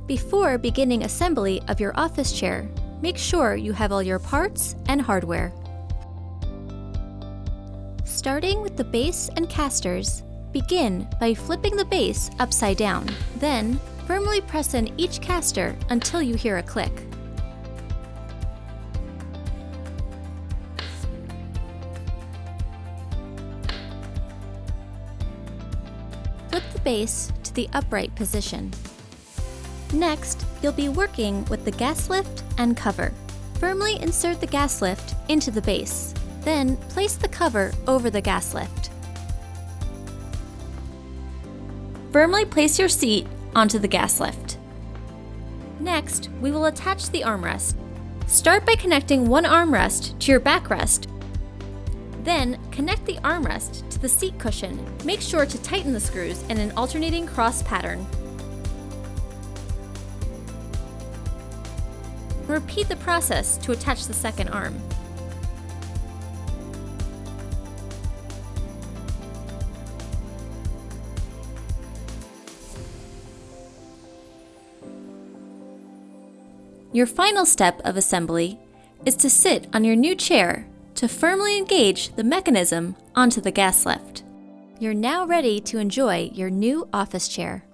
Before beginning assembly of your office chair, make sure you have all your parts and hardware. Starting with the base and casters, begin by flipping the base upside down. Then, firmly press in each caster until you hear a click. Flip the base to the upright position. Next, you'll be working with the gas lift and cover. Firmly insert the gas lift into the base. Then, place the cover over the gas lift. Firmly place your seat onto the gas lift. Next, we will attach the armrest. Start by connecting one armrest to your backrest. Then, connect the armrest to the seat cushion. Make sure to tighten the screws in an alternating cross pattern. Repeat the process to attach the second arm. Your final step of assembly is to sit on your new chair to firmly engage the mechanism onto the gas lift. You're now ready to enjoy your new office chair.